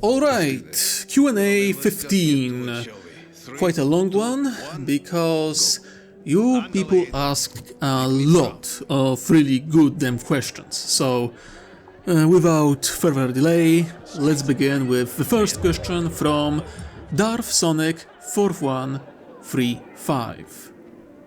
Alright, Q&A 15. Quite a long one, because you people asked a lot of really good damn questions. So, without further delay, let's begin with the first question from Darth Sonic 4135.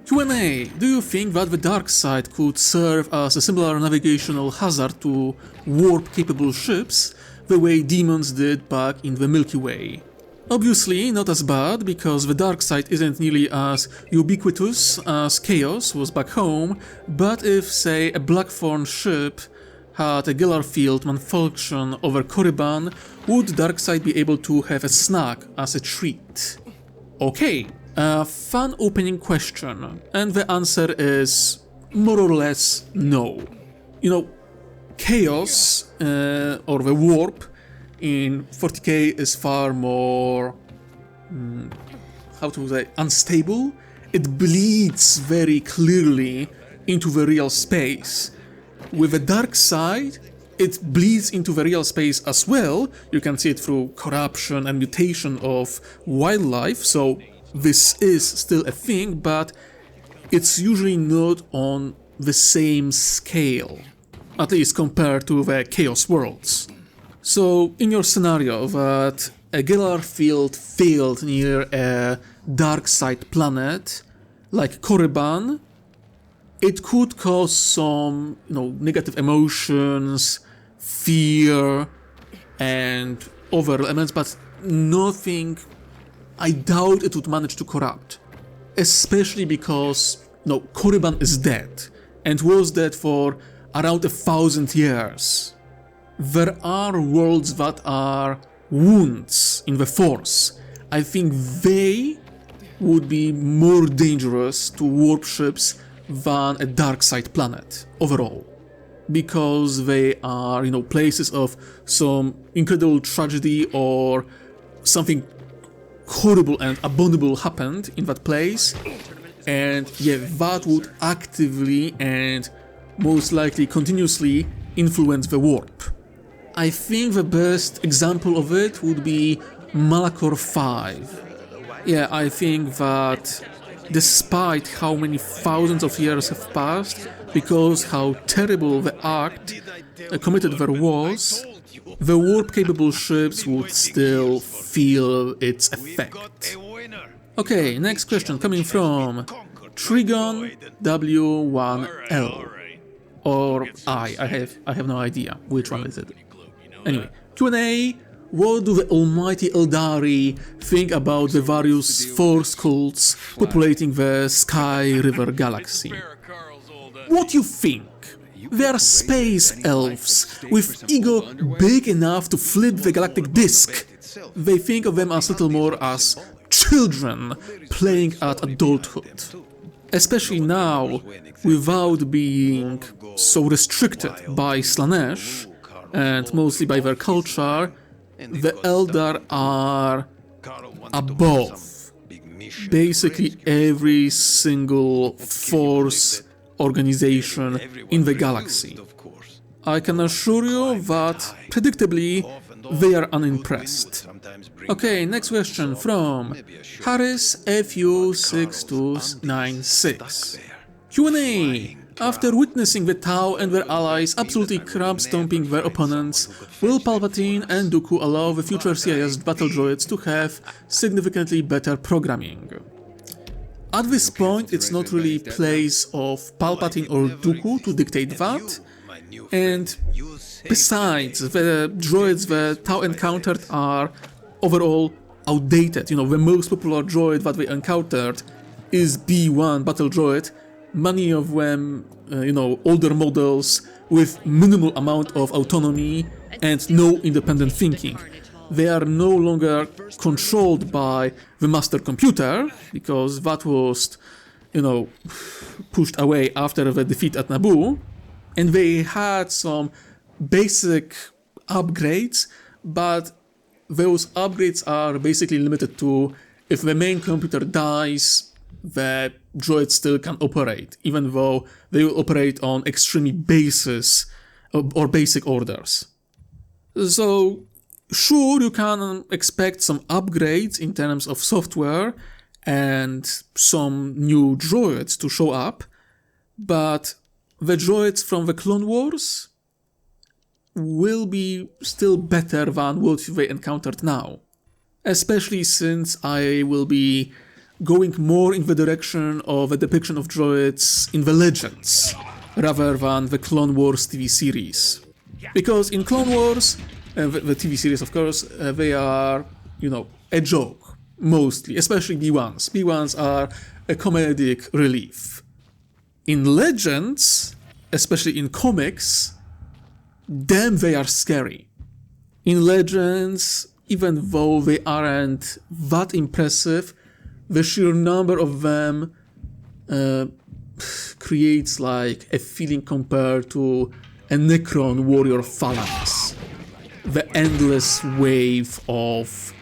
Q&A, do you think that the dark side could serve as a similar navigational hazard to warp-capable ships, the way demons did back in the Milky Way? Obviously not as bad, because the dark side isn't nearly as ubiquitous as chaos was back home, but if, say, a Blackthorn ship had a Gellar field malfunction over Korriban, would Darkseid be able to have a snack as a treat? Okay, a fun opening question, and the answer is more or less no. You know, chaos, or the warp, in 40k is far more, how to say, unstable. It bleeds very clearly into the real space. With the dark side, it bleeds into the real space as well. You can see it through corruption and mutation of wildlife, so this is still a thing, but it's usually not on the same scale, at least compared to the Chaos Worlds. So, in your scenario that a Gellar field failed near a dark side planet, like Korriban, it could cause some, negative emotions, fear, and other elements, but nothing I doubt it would manage to corrupt. Especially because, Korriban is dead, and was dead for around 1,000 years. There are worlds that are wounds in the Force. I think they would be more dangerous to warp ships than a dark side planet overall, because they are, places of some incredible tragedy or something horrible and abominable happened in that place, and yeah, that would actively and most likely continuously influence the warp. I think the best example of it would be Malachor 5. Yeah, I think that despite how many thousands of years have passed, because how terrible the act committed there was, the warp-capable ships would still feel its effect. Okay, next question coming from Trigon W1L. Or I have no idea which one is it. Anyway, Q&A, what do the almighty Eldari think about the various Force cults populating the Sky River galaxy? What do you think? They are space elves with ego big enough to flip the galactic disk. They think of them as little more as children playing at adulthood. Especially now, without being so restricted by Slaanesh, and mostly by their culture, the Eldar are above basically every single Force organization in the galaxy. I can assure you that, predictably, they are unimpressed. Okay, next question from Harris FU6296. Q&A. After witnessing the Tau and their allies absolutely crab-stomping their opponents, will Palpatine and Dooku allow the future CIS battle droids to have significantly better programming? At this point, it's not really place of Palpatine or Dooku to dictate that, and besides, the droids the Tau encountered are overall outdated. The most popular droid that they encountered is B1 battle droid, many of them, older models with minimal amount of autonomy and no independent thinking. They are no longer controlled by the master computer, because that was, pushed away after the defeat at Naboo, and they had some basic upgrades, but those upgrades are basically limited to if the main computer dies, the droids still can operate, even though they will operate on extremely basis or basic orders. So Sure, you can expect some upgrades in terms of software and some new droids to show up, but the droids from the Clone Wars will be still better than what they encountered now. Especially since I will be going more in the direction of a depiction of droids in the Legends, rather than the Clone Wars TV series. Because in Clone Wars, the TV series of course, they are, a joke, mostly, especially B1s. B1s are a comedic relief. In Legends, especially in comics, damn they are scary. In Legends, even though they aren't that impressive, the sheer number of them creates like a feeling compared to a Necron warrior phalanx. The endless wave of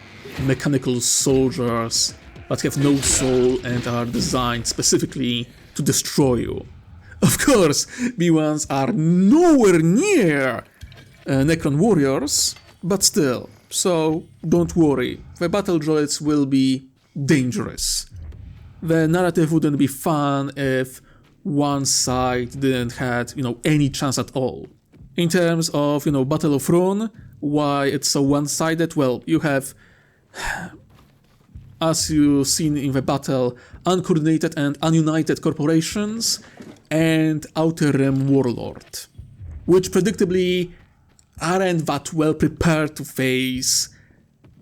mechanical soldiers that have no soul and are designed specifically to destroy you. Of course, B1s are nowhere near Necron warriors, but still, so don't worry, the battle droids will be dangerous. The narrative wouldn't be fun if one side didn't have, any chance at all. In terms of, Battle of Ron, why it's so one-sided, well, you have, as you've seen in the battle, uncoordinated and ununited corporations and Outer Rim Warlord, which predictably aren't that well prepared to face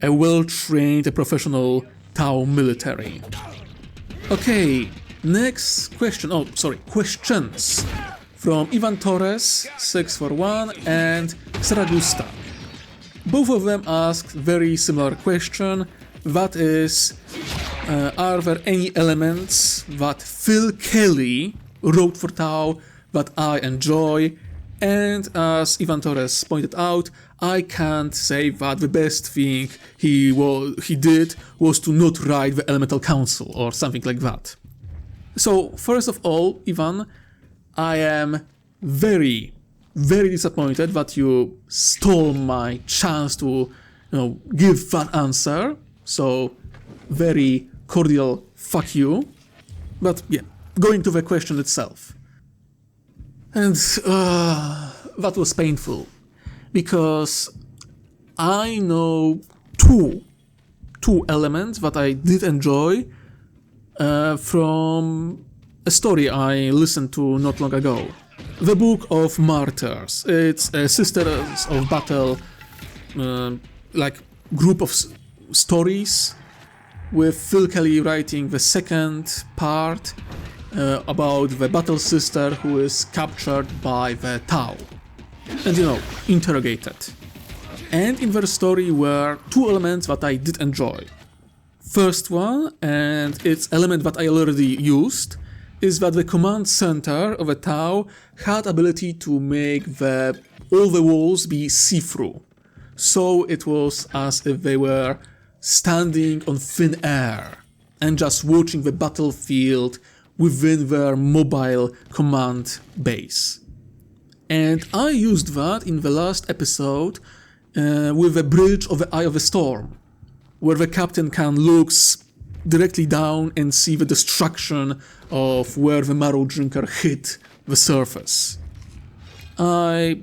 a well-trained and professional Tau military. Okay, next question, questions from Ivan Torres, 641, and Saragusta. Both of them asked very similar question, that is, are there any elements that Phil Kelly wrote for Tau that I enjoy? And as Ivan Torres pointed out, I can't say that the best thing he did was to not write the Elemental Council or something like that. So first of all, Ivan, I am very, very disappointed that you stole my chance to, give that answer. So very cordial fuck you. But yeah, going to the question itself. And that was painful, because I know two elements that I did enjoy from a story I listened to not long ago. The Book of Martyrs. It's a Sisters of Battle group of stories, with Phil Kelly writing the second part about the battle sister who is captured by the Tau and, interrogated. And in their story were two elements that I did enjoy. First one, and it's element that I already used, is that the command center of a Tau had ability to make all the walls be see-through. So it was as if they were standing on thin air and just watching the battlefield within their mobile command base. And I used that in the last episode with the Bridge of the Eye of the Storm, where the captain can look directly down and see the destruction of where the Marrow Drinker hit the surface. I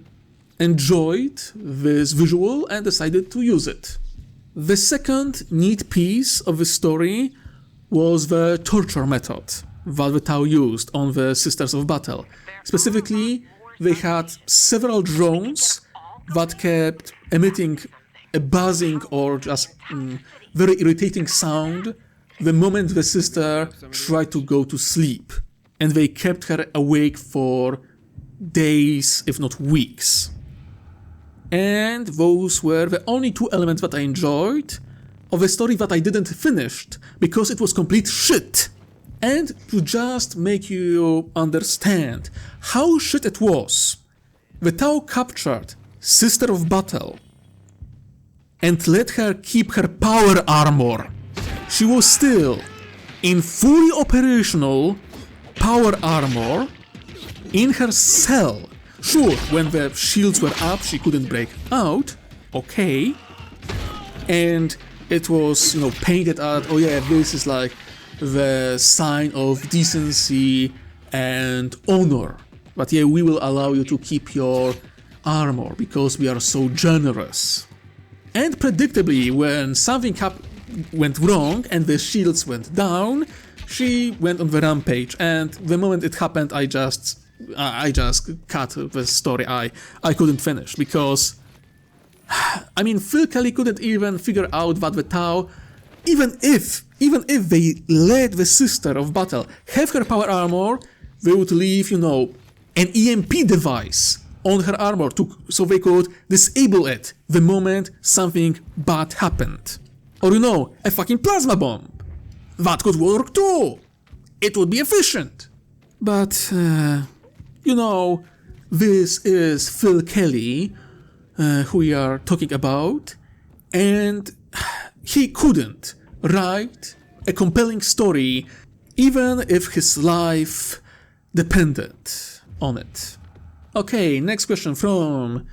enjoyed this visual and decided to use it. The second neat piece of the story was the torture method that the Tau used on the Sisters of Battle. Specifically, they had several drones that kept emitting a buzzing or just very irritating sound the moment the sister tried to go to sleep, and they kept her awake for days, if not weeks. And those were the only two elements that I enjoyed of a story that I didn't finish because it was complete shit. And to just make you understand how shit it was, the Tau captured Sister of Battle and let her keep her power armor. She was still in fully operational power armor in her cell. Sure, when the shields were up, she couldn't break out, okay, and it was, painted at, oh yeah, this is like the sign of decency and honor. But yeah, we will allow you to keep your armor because we are so generous. And predictably, when something went wrong and the shields went down, she went on the rampage, and the moment it happened, I just cut the story. I couldn't finish because, I mean, Phil Kelly couldn't even figure out that the Tau, even if they let the Sister of Battle have her power armor, they would leave, an EMP device on her armor so they could disable it the moment something bad happened. Or a fucking plasma bomb. That could work too. It would be efficient. But, this is Phil Kelly, who we are talking about, and he couldn't write a compelling story even if his life depended on it. Okay, next question from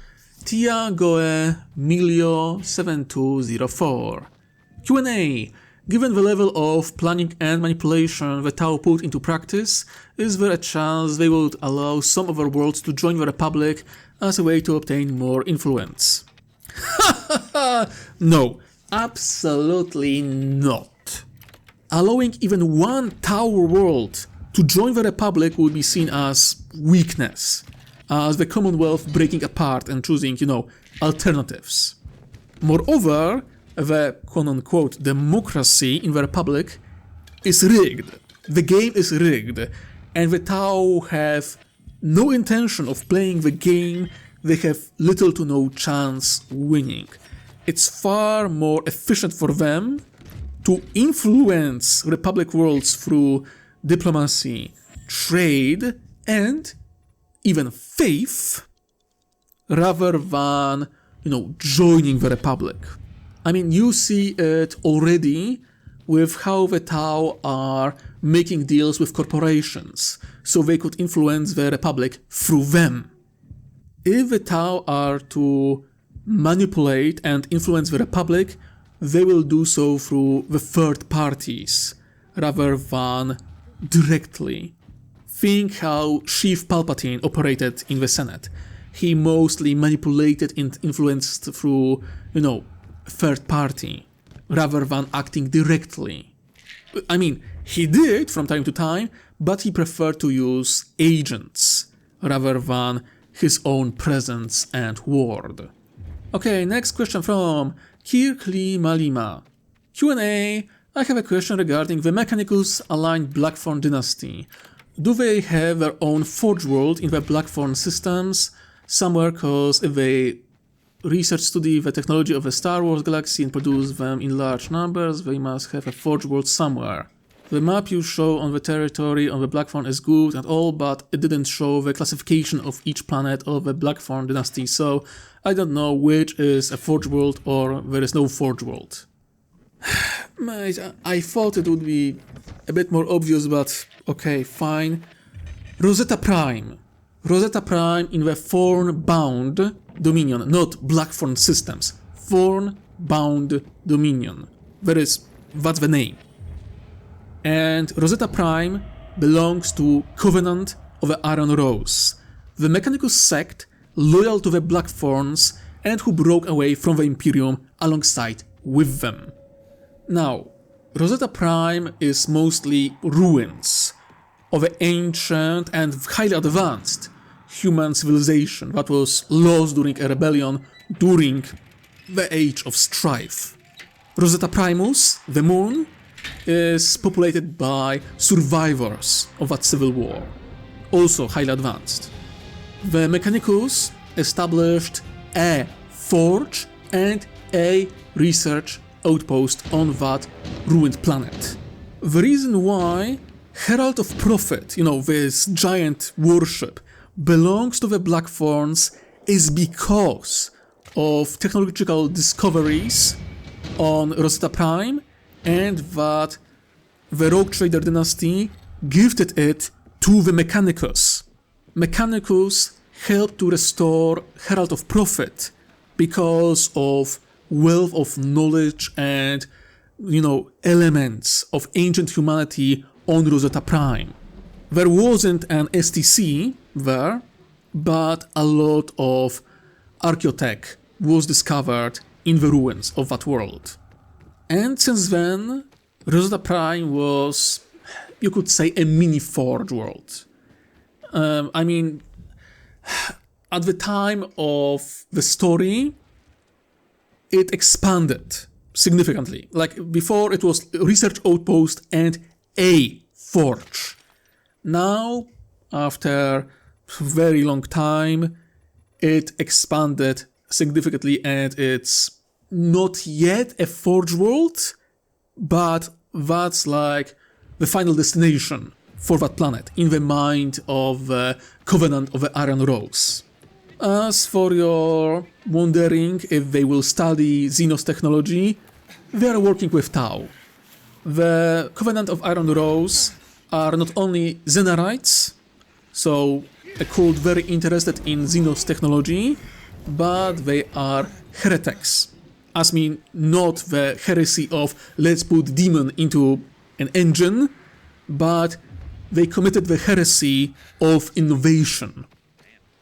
Tia Goe Milio 7204. Q&A. Given the level of planning and manipulation the Tau put into practice, is there a chance they would allow some other worlds to join the Republic as a way to obtain more influence? No, absolutely not. Allowing even one Tau world to join the Republic would be seen as weakness, as the Commonwealth breaking apart and choosing, alternatives. Moreover, the quote-unquote democracy in the Republic is rigged. The game is rigged, and the Tau have no intention of playing the game. They have little to no chance winning. It's far more efficient for them to influence Republic worlds through diplomacy, trade, and even faith, rather than, joining the Republic. I mean, you see it already with how the Tau are making deals with corporations, so they could influence the Republic through them. If the Tau are to manipulate and influence the Republic, they will do so through the third parties, rather than directly. Think how Chief Palpatine operated in the Senate. He mostly manipulated and influenced through, third party, rather than acting directly. I mean, he did from time to time, but he preferred to use agents, rather than his own presence and word. Okay, next question from Kirkli Malima. Q&A. I have a question regarding the Mechanicus aligned Blackthorn dynasty. Do they have their own Forge world in the Blackthorn systems somewhere? Cause if they study the technology of the Star Wars galaxy and produce them in large numbers, they must have a Forge world somewhere. The map you show on the territory on the Blackthorn is good and all, but it didn't show the classification of each planet of the Blackthorn dynasty, so I don't know which is a Forge world or there is no Forge world. Mate, I thought it would be a bit more obvious, but okay, fine. Rosetta Prime. Rosetta Prime in the Thorn-bound Dominion, not Blackthorn systems. Thorn-bound Dominion. That's the name. And Rosetta Prime belongs to Covenant of the Iron Rose, the Mechanicus sect loyal to the Blackthorns and who broke away from the Imperium alongside with them. Now, Rosetta Prime is mostly ruins of an ancient and highly advanced human civilization that was lost during a rebellion during the Age of Strife. Rosetta Primus, the moon, is populated by survivors of that civil war, also highly advanced. The Mechanicus established a forge and a research outpost on that ruined planet. The reason why Herald of Prophet, this giant warship, belongs to the Blackthorns is because of technological discoveries on Rosetta Prime, and that the Rogue Trader dynasty gifted it to the Mechanicus. Mechanicus helped to restore Herald of Prophet because of wealth of knowledge and, elements of ancient humanity on Rosetta Prime. There wasn't an STC there, but a lot of archaeotech was discovered in the ruins of that world. And since then, Rosetta Prime was, you could say, a mini Forge world. At the time of the story, it expanded significantly. Like before, it was research outpost and a forge. Now, after a very long time, it expanded significantly and it's not yet a forge world, but that's like the final destination for that planet in the mind of the Covenant of the Iron Rose. As for your wondering if they will study Xenos technology, they are working with Tau. The Covenant of Iron Rose are not only Xenarites, so a cult very interested in Xenos technology, but they are heretics. Not the heresy of let's put demon into an engine, but they committed the heresy of innovation.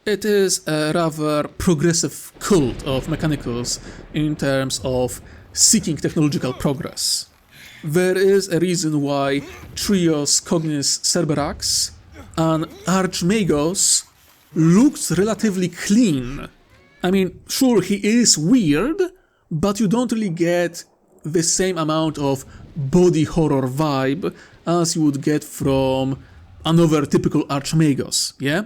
It is a rather progressive cult of mechanicals in terms of seeking technological progress. There is a reason why Trios Cognis Cerberax, an Archmagos, looks relatively clean. Sure, he is weird, but you don't really get the same amount of body horror vibe as you would get from another typical Archmagos, yeah?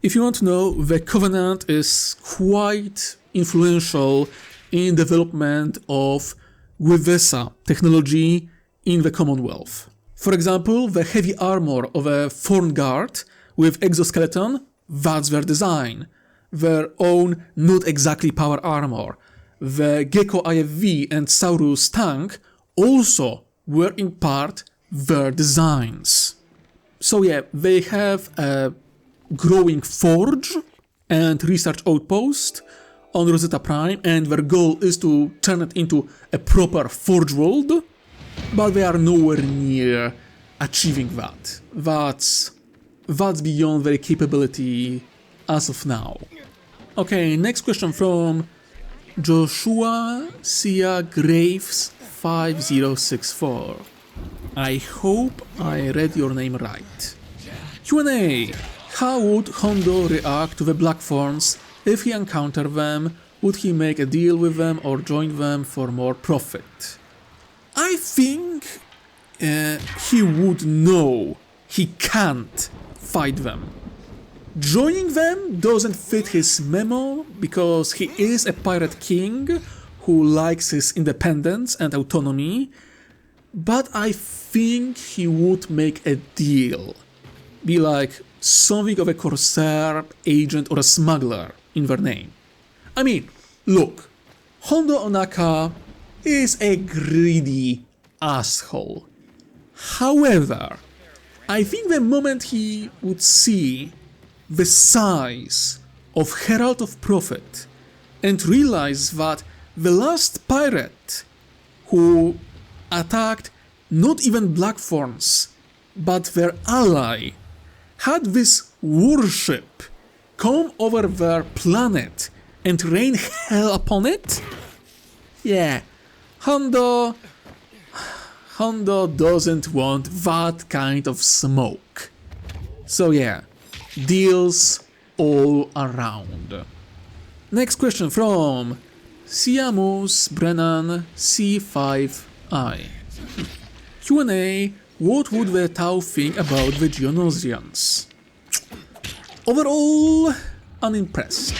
If you want to know, the Covenant is quite influential in development of Gwivesa technology in the Commonwealth. For example, the heavy armor of a Thorn Guard with exoskeleton, that's their design. Their own not exactly power armor. The Gecko IFV and Saurus tank also were in part their designs. So yeah, they have a growing forge and research outpost on Rosetta Prime, and their goal is to turn it into a proper forge world, but they are nowhere near achieving that. That's beyond their capability as of now. Okay, next question from Joshua Sia Graves 5064. I hope I read your name right. Q&A. How would Hondo react to the Blackthorns if he encountered them? Would he make a deal with them or join them for more profit? I think he would know he can't fight them. Joining them doesn't fit his memo because he is a pirate king who likes his independence and autonomy, but I think he would make a deal. Be like something of a corsair, agent or a smuggler in their name. Look, Hondo Onaka is a greedy asshole. However, I think the moment he would see the size of Herald of Profit and realize that the last pirate who attacked not even Blackthorns but their ally had this warship come over their planet and rain hell upon it? Yeah, Hondo doesn't want that kind of smoke. So yeah, deals all around. Next question from Siamus Brennan C5I. Q&A. What would the Tau think about the Geonosians? Overall, unimpressed.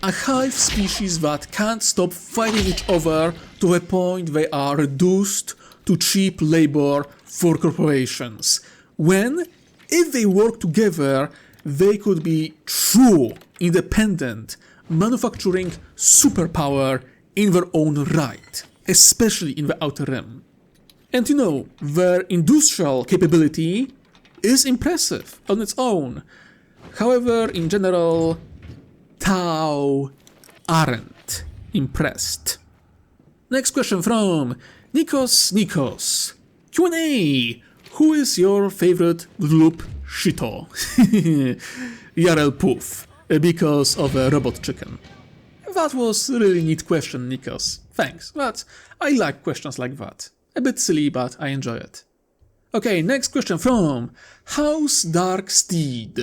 A hive species that can't stop fighting each other to the point they are reduced to cheap labor for corporations, when, if they work together, they could be true, independent, manufacturing superpower in their own right, especially in the Outer Rim. And their industrial capability is impressive on its own. However, in general, Tau aren't impressed. Next question from Nikos. Q&A. Who is your favorite gloop shito? Yarel Poof, because of a robot chicken. That was a really neat question, Nikos. Thanks, but I like questions like that. A bit silly, but I enjoy it. Okay, next question from House Dark Steed.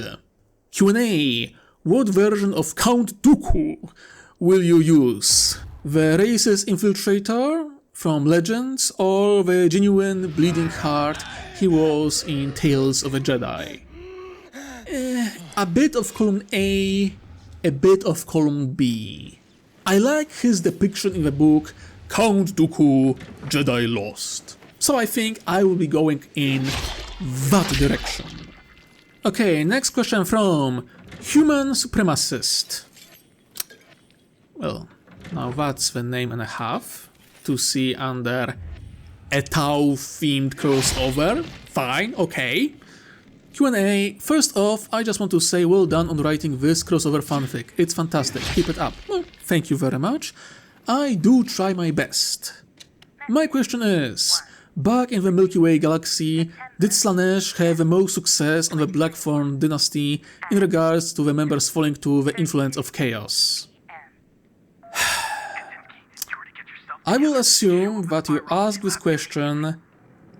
Q&A. What version of Count Dooku will you use? The racist infiltrator from Legends or the genuine bleeding heart he was in Tales of a Jedi? A bit of column A, a bit of column B. I like his depiction in the book Count Dooku Jedi Lost. So I think I will be going in that direction. Okay, next question from Human Supremacist. Well, now that's the name and a half to see under a Tau-themed crossover. Fine, okay. Q&A. First off, I just want to say well done on writing this crossover fanfic. It's fantastic. Keep it up. Well, thank you very much. I do try my best. My question is, back in the Milky Way galaxy, did Slaanesh have the most success on the Blackthorn dynasty in regards to the members falling to the influence of chaos? I will assume that you ask this question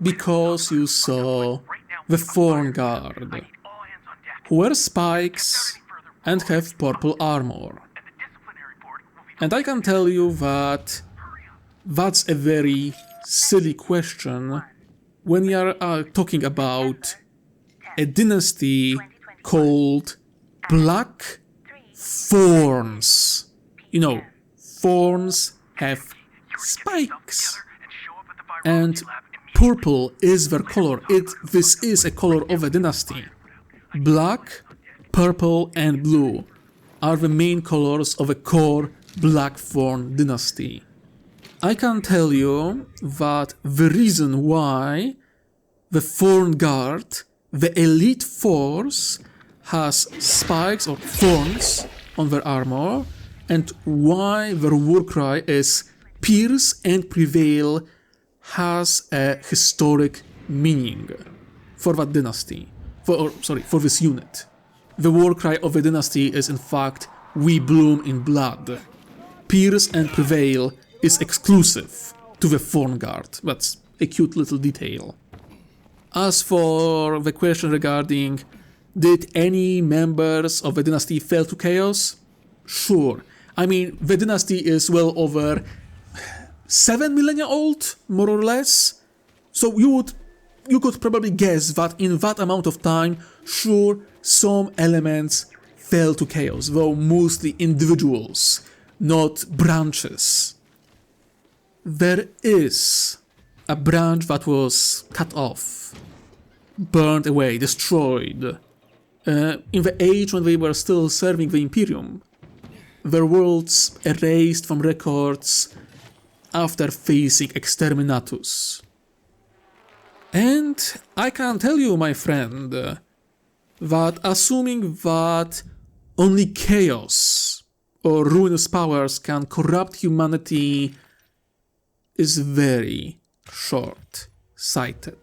because you saw the Thorn Guard, who wear spikes and have purple armor. And I can tell you that that's a very silly question when you are talking about a dynasty called Black Thorns. You know, thorns have spikes, and purple is their color. This is a color of a dynasty. Black, purple and blue are the main colors of a core Blackthorn dynasty. I can tell you that the reason why the Thorn Guard, the elite force, has spikes or thorns on their armor, and why their war cry is Pierce and Prevail, has a historic meaning for that dynasty, for this unit. The war cry of the dynasty is in fact We Bloom in Blood. Pierce and Prevail is exclusive to the Thorn Guard. That's a cute little detail. As for the question regarding did any members of the dynasty fall to chaos? Sure. I mean, the dynasty is well over 7 millennia old, more or less. So you could probably guess that in that amount of time, sure, some elements fell to chaos, though mostly individuals, not branches. There is a branch that was cut off, burned away, destroyed. In the age when they were still serving the Imperium, their worlds erased from records after facing exterminatus. And I can tell you, my friend, that assuming that only chaos or ruinous powers can corrupt humanity is very short-sighted.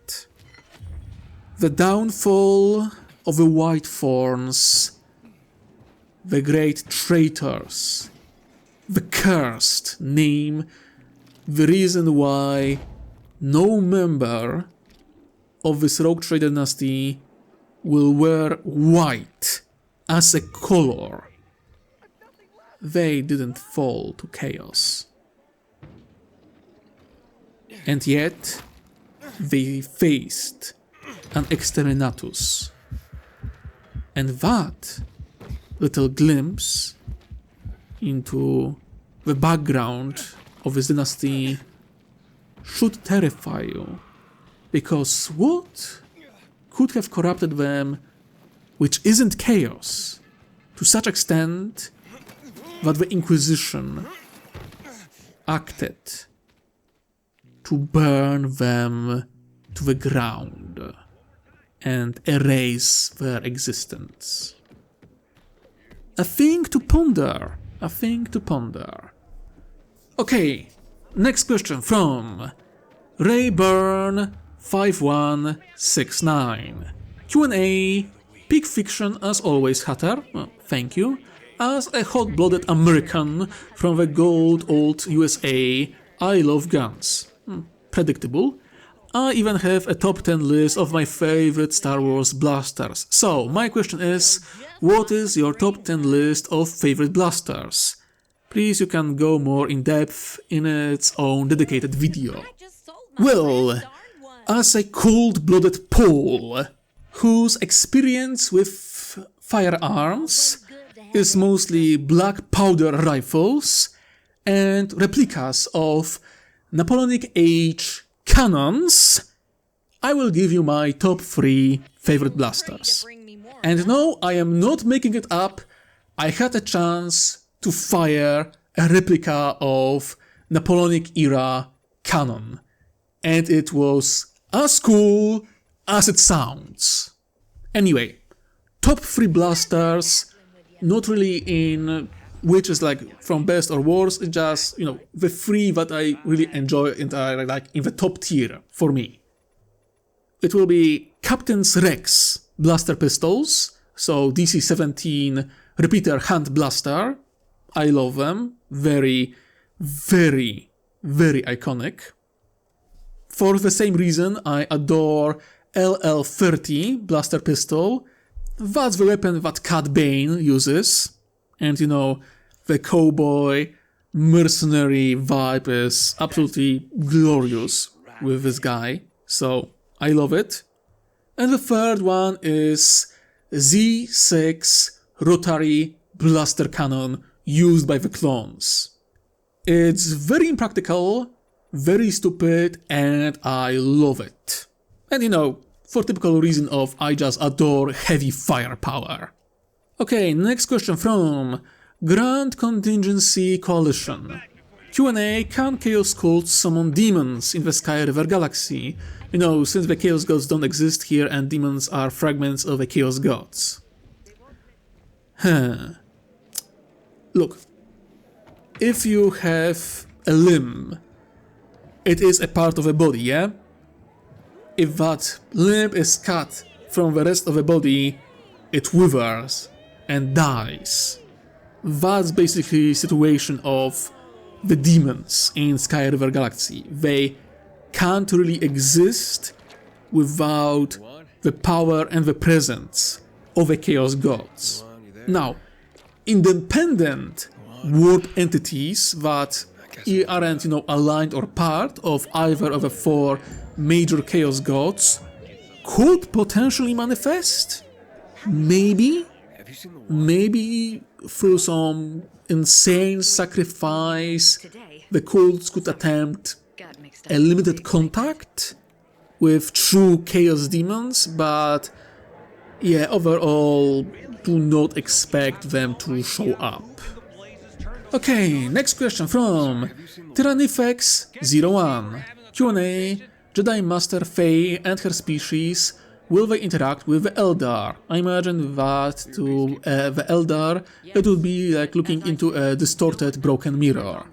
The downfall of the White Thorns, the great traitors, the cursed name, the reason why no member of this rogue trader dynasty will wear white as a color. They didn't fall to chaos. And yet, they faced an exterminatus. And that little glimpse into the background of this dynasty should terrify you. Because what could have corrupted them, which isn't chaos, to such extent that the Inquisition acted to burn them to the ground and erase their existence. A thing to ponder, a thing to ponder. Okay, Next question from Rayburn5169. Q&A. Peak fiction as always, Hatter. Well, thank you. As a hot-blooded American from the good old USA, I love guns. Predictable. I even have a top 10 list of my favorite Star Wars blasters. So, my question is, what is your top 10 list of favorite blasters? Please, you can go more in depth in its own dedicated video. Well, as a cold-blooded Pole, whose experience with firearms is mostly black powder rifles and replicas of Napoleonic age cannons, I will give you my top 3 favorite blasters. And no, I am not making it up. I had a chance to fire a replica of Napoleonic era cannon, and it was as cool as it sounds. Anyway, top 3 blasters, not really in which is like from best or worst, it's just, you know, the 3 that I really enjoy and are like in the top tier for me. It will be Captain's Rex blaster pistols, so DC-17 repeater hand blaster. I love them, very, very, very iconic. For the same reason, I adore LL-30 blaster pistol. That's the weapon that Cad Bane uses. And you know, the cowboy, mercenary vibe is absolutely glorious with this guy. So, I love it. And the third one is Z6 rotary blaster cannon used by the clones. It's very impractical, very stupid, and I love it. And you know, for typical reason of I just adore heavy firepower. Okay, next question from Grand Contingency Coalition. Q&A, can Chaos Cults summon demons in the Sky River Galaxy? You know, since the Chaos Gods don't exist here and demons are fragments of the Chaos Gods. Look, if you have a limb, it is a part of a body, yeah? If that limb is cut from the rest of the body, it withers and dies. That's basically the situation of the demons in Sky River Galaxy. They can't really exist without the power and the presence of the Chaos Gods. Now, independent warp entities that aren't, you know, aligned or part of either of the 4 major Chaos Gods could potentially manifest. Maybe through some insane sacrifice, the cults could attempt a limited contact with true Chaos Demons, but yeah, overall, do not expect them to show up. Okay, next question from Tyrannifex01. Q&A, Jedi Master Fay and her species, will they interact with the Eldar? I imagine that to the Eldar, it would be like looking into a distorted, broken mirror.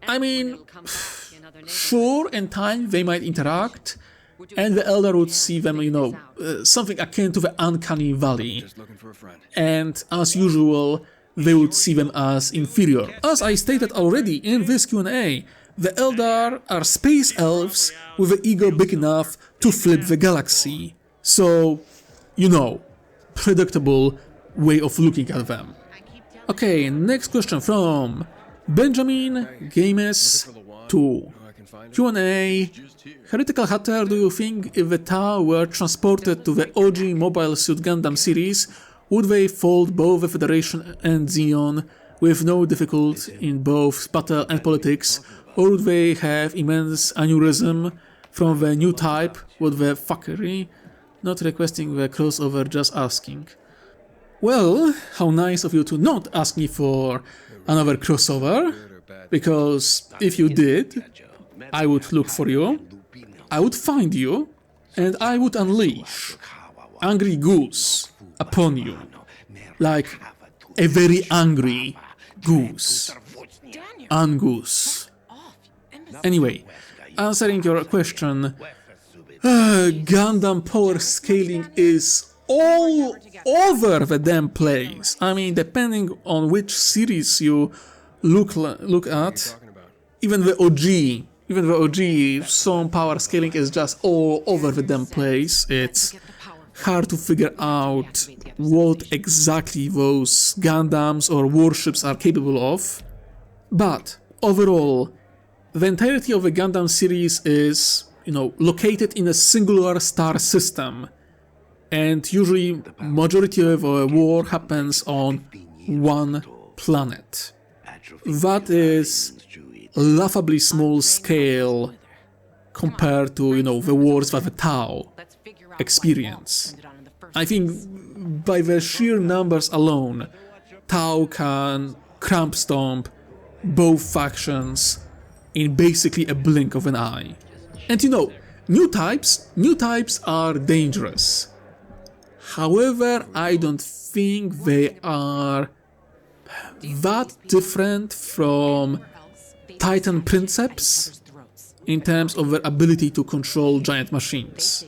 I mean, sure, in time they might interact, and the Eldar would see them, you know, something akin to the Uncanny Valley. And as usual, they would see them as inferior. As I stated already in this Q&A, the Eldar are space elves with an ego big enough to flip the galaxy. So, you know, predictable way of looking at them. Okay, next question from Benjamin Games 2. Q&A. Heretical Hatter, do you think if the Tau were transported to the OG Mobile Suit Gundam series, would they fold both the Federation and Xeon with no difficulty in both battle and politics, or would they have immense aneurysm from the new type? What the fuckery? Not requesting the crossover, just asking. Well, how nice of you to not ask me for another crossover, because if you did, I would look for you, I would find you, and I would unleash Angry Goose upon you, like a very angry goose. Angus. Anyway, answering your question, Gundam power scaling is all over the damn place. I mean, depending on which series you look at, even the OG, some power scaling is just all over the damn place. It's hard to figure out what exactly those Gundams or warships are capable of. But overall, the entirety of the Gundam series is, located in a singular star system. And usually, majority of a war happens on one planet. That is laughably small scale compared to, the wars that the Tau experience. I think by the sheer numbers alone, Tau can cramp stomp both factions in basically a blink of an eye. And new types are dangerous. However, I don't think they are that different from Titan Princeps in terms of their ability to control giant machines,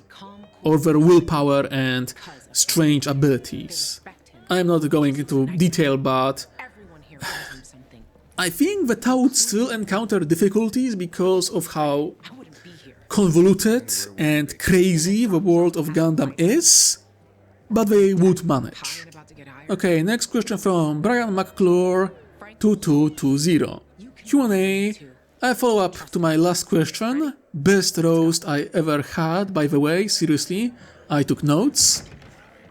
or their willpower and strange abilities. I'm not going into detail, but I think the Tau would still encounter difficulties because of how convoluted and crazy the world of Gundam is, but they would manage. Okay, next question from Brian McClure 2220. Q&A. A follow-up to my last question. Best roast I ever had, by the way, seriously, I took notes.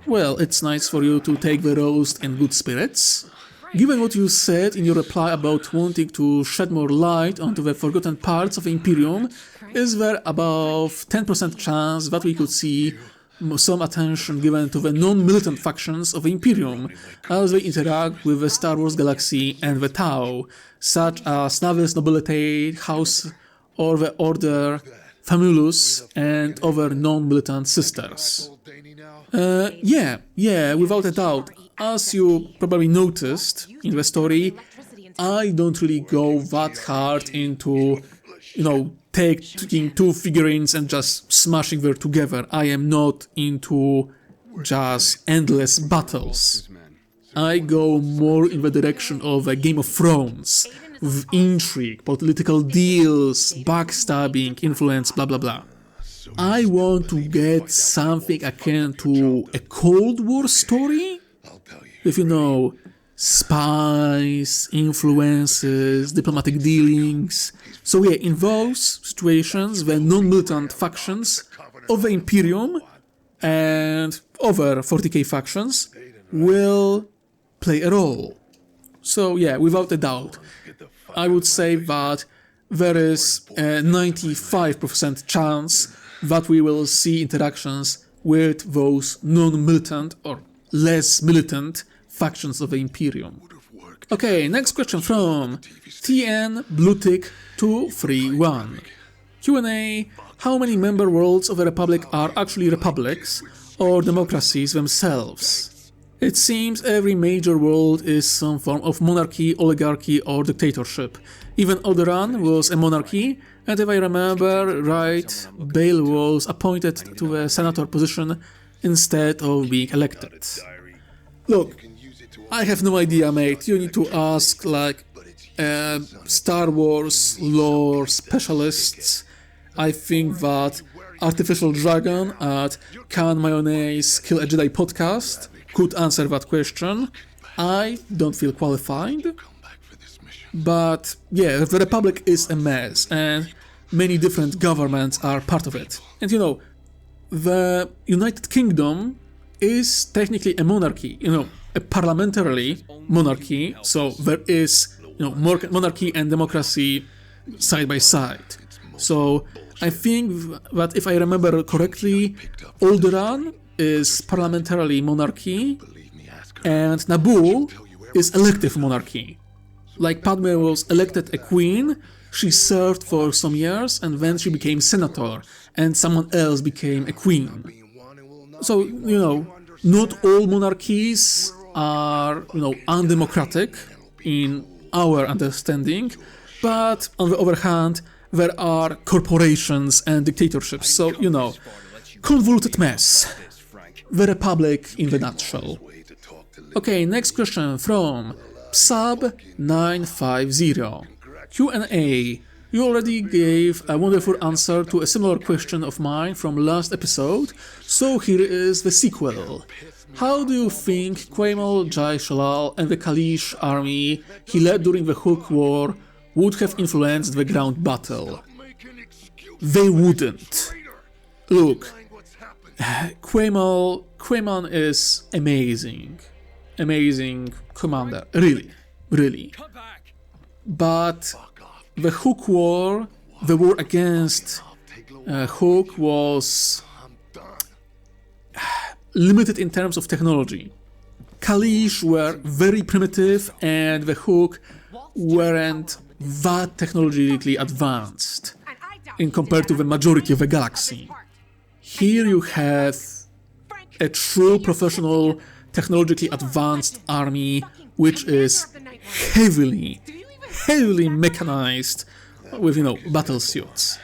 Well, it's nice for you to take the roast in good spirits. Given what you said in your reply about wanting to shed more light onto the forgotten parts of the Imperium, is there above 10% chance that we could see some attention given to the non-militant factions of the Imperium as they interact with the Star Wars galaxy and the Tau, such as Navis Nobilitae, House or the Order Famulus and other non-militant sisters? Yeah, without a doubt. As you probably noticed in the story, I don't really go that hard into, taking two figurines and just smashing them together. I am not into just endless battles. I go more in the direction of a Game of Thrones, with intrigue, political deals, backstabbing, influence, blah blah blah. I want to get something akin to a Cold War story, with, spies, influences, diplomatic dealings. So yeah, in those situations, the non-militant factions of the Imperium and other 40k factions will play a role. So yeah, without a doubt, I would say that there is a 95% chance that we will see interactions with those non-militant or less militant factions of the Imperium. Okay, next question from TN Bluetick 231. Q&A. How many member worlds of the Republic are actually republics or democracies themselves? It seems every major world is some form of monarchy, oligarchy or dictatorship. Even Alderaan was a monarchy, and if I remember right, Bail was appointed to a senator position instead of being elected. Look, I have no idea, mate. You need to ask, Star Wars lore specialists. I think that Artificial Dragon at Can Mayonnaise Kill a Jedi podcast could answer that question. I don't feel qualified. But yeah, the Republic is a mess, and many different governments are part of it. And the United Kingdom is technically a monarchy, a parliamentary monarchy, so there is, monarchy and democracy side by side. So I think that if I remember correctly, Alderaan is parliamentary monarchy, and Naboo is elective monarchy. Like Padme was elected a queen, she served for some years, and then she became senator, and someone else became a queen. So, not all monarchies are, undemocratic in our understanding, but on the other hand, there are corporations and dictatorships, so, you know, convoluted mess. The Republic in the nutshell. Okay, next question from Psab950. Q&A. You already gave a wonderful answer to a similar question of mine from last episode, so here is the sequel. How do you think Quamal Jai Shalal and the Kaleesh army he led during the Hook War would have influenced the ground battle? They wouldn't. Look, Quamal is amazing. Amazing commander, really. But the Hook War, the war against Hook was limited in terms of technology. Kaleesh were very primitive and the Hook weren't that technologically advanced in compared to the majority of the galaxy. Here you have a true professional, technologically advanced army which is heavily mechanized with, you know, battle suits.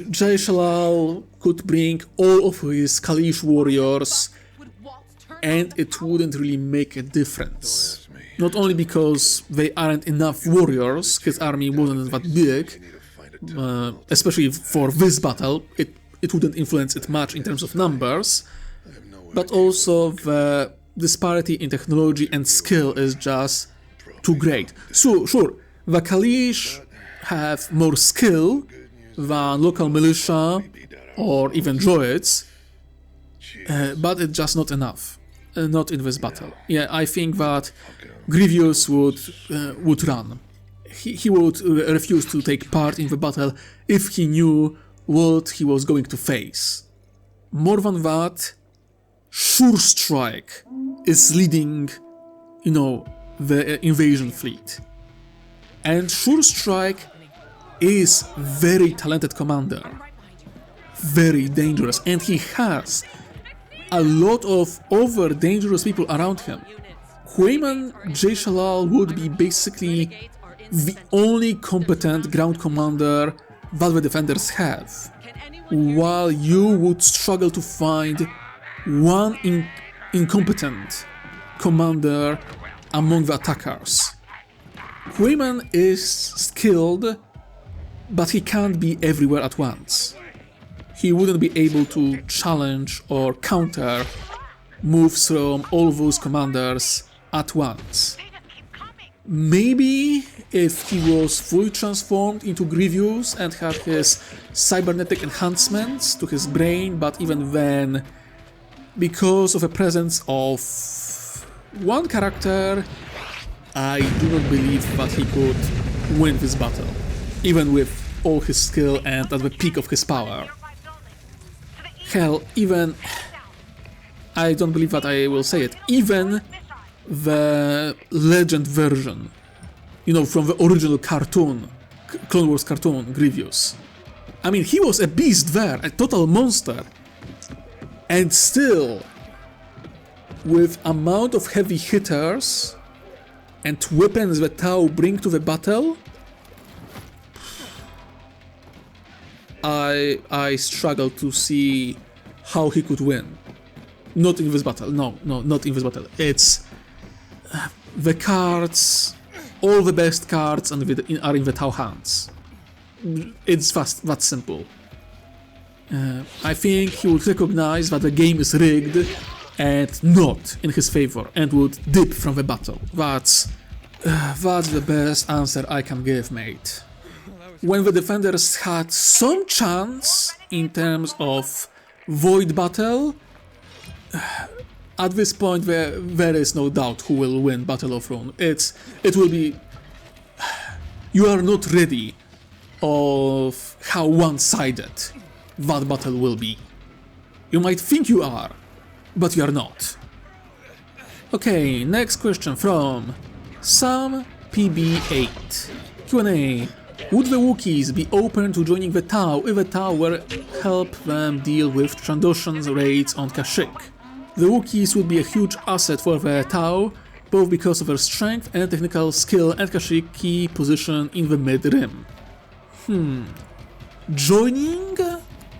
Jai Shalal could bring all of his Kaleesh warriors and it wouldn't really make a difference. Not only because they aren't enough warriors, his army wasn't that big, especially for this battle, it wouldn't influence it much in terms of numbers, but also the disparity in technology and skill is just too great. So, sure, the Kaleesh have more skill than local militia or even droids, but it's just not enough. Not in this battle. Yeah, I think that Grievous would run. He would refuse to take part in the battle if he knew what he was going to face. More than that, Sure Strike is leading, you know, the invasion fleet. And Sure Strike is very talented commander. Very dangerous. And he has a lot of other dangerous people around him. Quamal Jai Shalal would be basically the only competent ground commander that the defenders have, while you would struggle to find one incompetent commander among the attackers. Quamal is skilled, but he can't be everywhere at once. He wouldn't be able to challenge or counter moves from all those commanders at once. Maybe if he was fully transformed into Grievous and had his cybernetic enhancements to his brain, but even then, because of the presence of one character, I do not believe that he could win this battle, even with all his skill and at the peak of his power. Hell, even, I don't believe that I will say it, even the legend version, you know, from the original cartoon, Clone Wars cartoon, Grievous. I mean, he was a beast there, a total monster. And still, with amount of heavy hitters and weapons that Tau bring to the battle, I struggle to see how he could win. Not in this battle, no, not in this battle. It's the cards, all the best cards are in the Tau hands. It's that simple. I think he would recognize that the game is rigged and not in his favor and would dip from the battle. That's the best answer I can give, mate. When the defenders had some chance in terms of void battle, at this point there is no doubt who will win Battle of Rune. It will be... You are not ready of how one-sided that battle will be. You might think you are, but you are not. Okay, next question from Sam PB8. Q&A. Would the Wookiees be open to joining the Tau if the Tau were help them deal with Trandoshan's raids on Kashyyyk? The Wookiees would be a huge asset for the Tau, both because of their strength and technical skill and Kashyyyk key position in the mid-rim. Joining?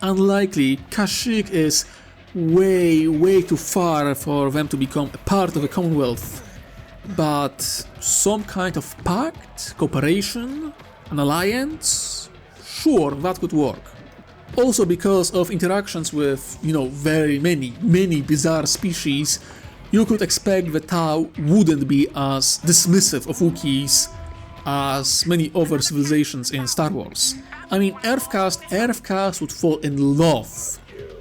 Unlikely. Kashyyyk is way too far for them to become a part of the Commonwealth. But some kind of pact, cooperation, an alliance? Sure, that could work. Also because of interactions with, very many bizarre species, you could expect the Tau wouldn't be as dismissive of Wookiees as many other civilizations in Star Wars. I mean, Earthcast would fall in love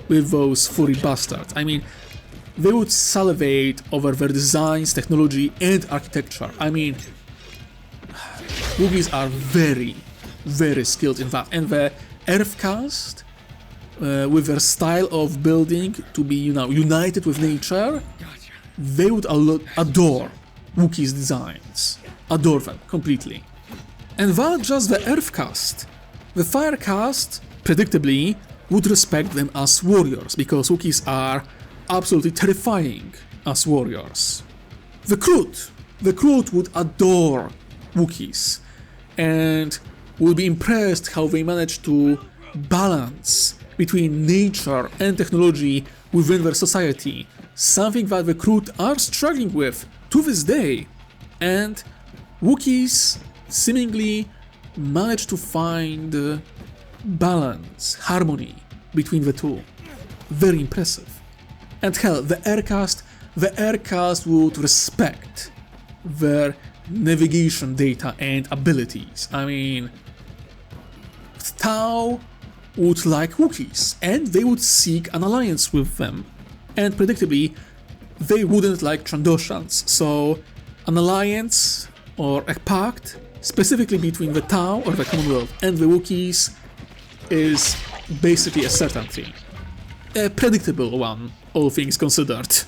with those furry bastards. I mean, they would salivate over their designs, technology, and architecture. I mean, Wookiees are very skilled in that. And the Earthcast, with their style of building to be, united with nature, they would adore Wookiees' designs. Adore them completely. And that just the Earthcast. The Firecast, predictably, would respect them as warriors, because Wookiees are absolutely terrifying as warriors. The Kroot would adore Wookiees, and would be impressed how they manage to balance between nature and technology within their society, something that the Kroot are struggling with to this day, and Wookiees seemingly manage to find balance, harmony between the two. Very impressive. And hell, the Aircast would respect their navigation data and abilities. I mean, Tau would like Wookiees, and they would seek an alliance with them. And predictably, they wouldn't like Trandoshans, so an alliance or a pact, specifically between the Tau or the Commonwealth and the Wookiees, is basically a certainty. A predictable one, all things considered.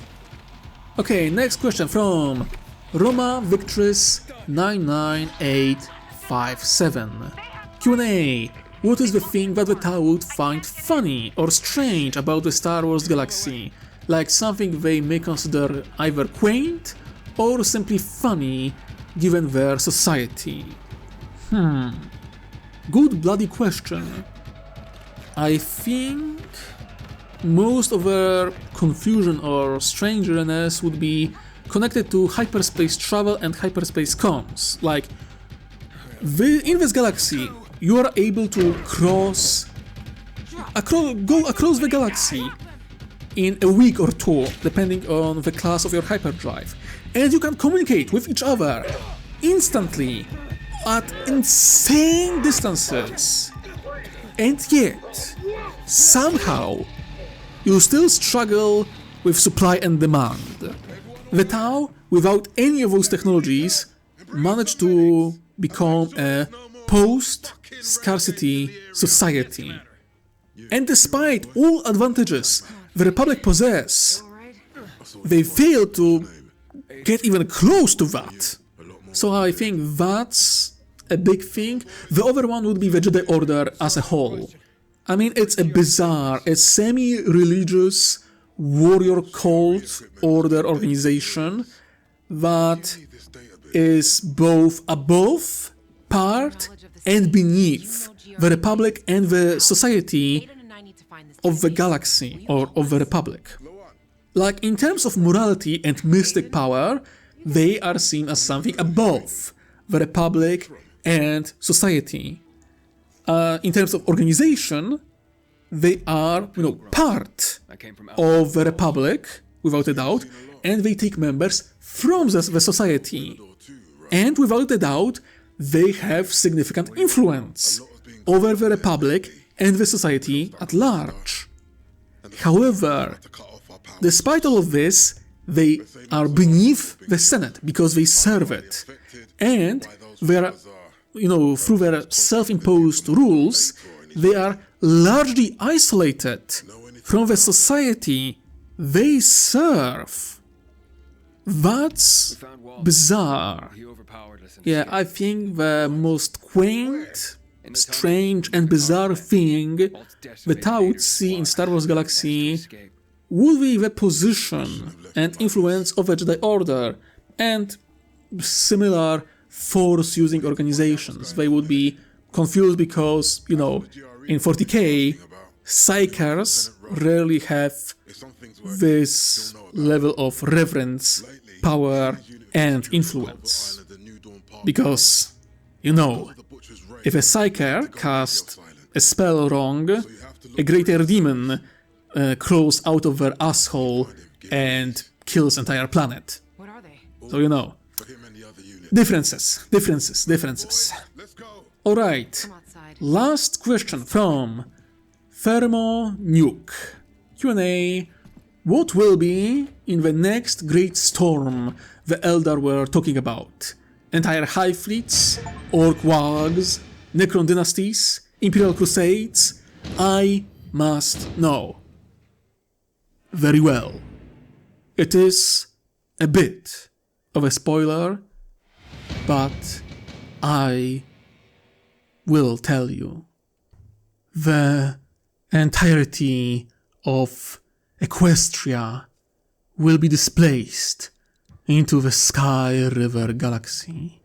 Okay, next question from Roma Victress 99857. Q&A. What is the thing that the Tau would find funny or strange about the Star Wars galaxy? Like something they may consider either quaint or simply funny given their society? Good bloody question. I think most of their confusion or strangeness would be connected to hyperspace travel and hyperspace comms. Like, in this galaxy, you are able to go across the galaxy in a week or two, depending on the class of your hyperdrive, and you can communicate with each other instantly at insane distances. And yet, somehow, you still struggle with supply and demand. The Tau, without any of those technologies, managed to become a post-scarcity society. And despite all advantages the Republic possess, they fail to get even close to that. So I think that's a big thing. The other one would be the Jedi Order as a whole. I mean, it's a bizarre, a semi-religious warrior cult order organization that is both above, part, and beneath the Republic and the society of the galaxy or of the Republic. Like, in terms of morality and mystic power, they are seen as something above the Republic and society. In terms of organization, they are, part of the Republic, without a doubt, and they take members from the society. And without a doubt, they have significant influence over the Republic and the society at large. However, despite all of this, they are beneath the Senate because they serve it. And they are, through their self-imposed rules, they are largely isolated from the society they serve. That's bizarre. Yeah, I think the most quaint, strange and bizarre thing the Tau would see in Star Wars Galaxy would be the position and influence of the Jedi Order and similar Force-using organizations. They would be confused because, you know, in 40k, psychers rarely have this level of reverence, power, and influence. Because, you know, if a psyker casts a spell wrong, a greater demon crawls out of their asshole and kills entire planet. So, you know, differences. Alright, last question from Thermo Nuke. Q&A: what will be in the next great storm the Eldar were talking about? Entire hive fleets, orc wargs, Necron dynasties, Imperial crusades? I must know. Very well. It is a bit of a spoiler, but I will tell you. The entirety of Equestria will be displaced into the Sky River Galaxy.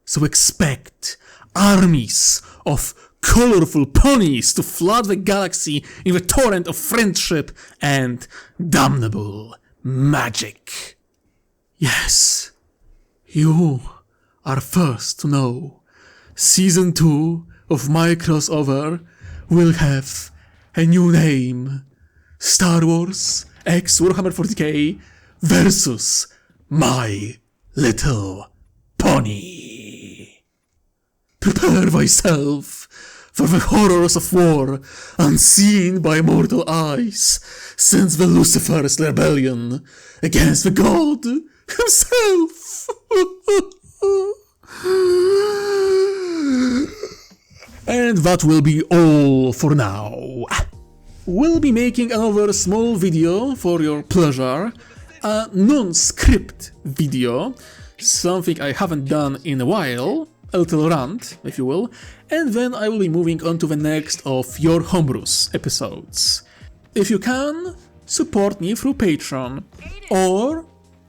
So expect armies of colorful ponies to flood the galaxy in the torrent of friendship and damnable magic. Yes, you are first to know. Season 2 of my crossover will have a new name. Star Wars x Warhammer 40k versus My Little Pony. Prepare thyself for the horrors of war unseen by mortal eyes since the Lucifer's rebellion against the god himself. And that will be all for now. We'll be making another small video for your pleasure, a non-script video, something I haven't done in a while, a little rant, if you will, and then I will be moving on to the next of your Homebrews episodes. If you can, support me through Patreon, or,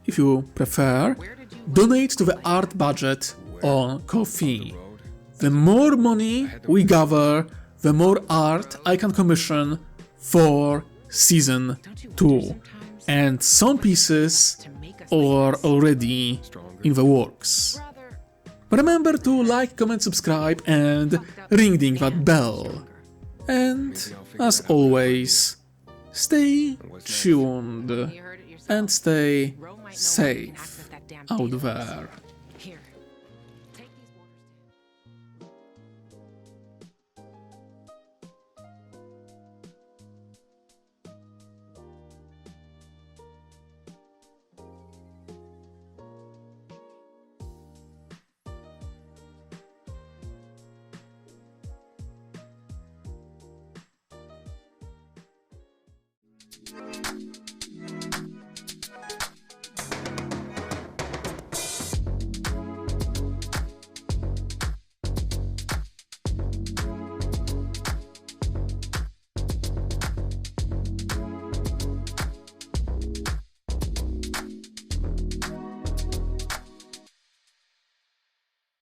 if you prefer, donate to the art budget on Ko-fi. The more money we gather, the more art I can commission for Season 2, and some pieces are already in the works. Remember to like, comment, subscribe, and ring that bell. And, as always, stay tuned and stay safe out there.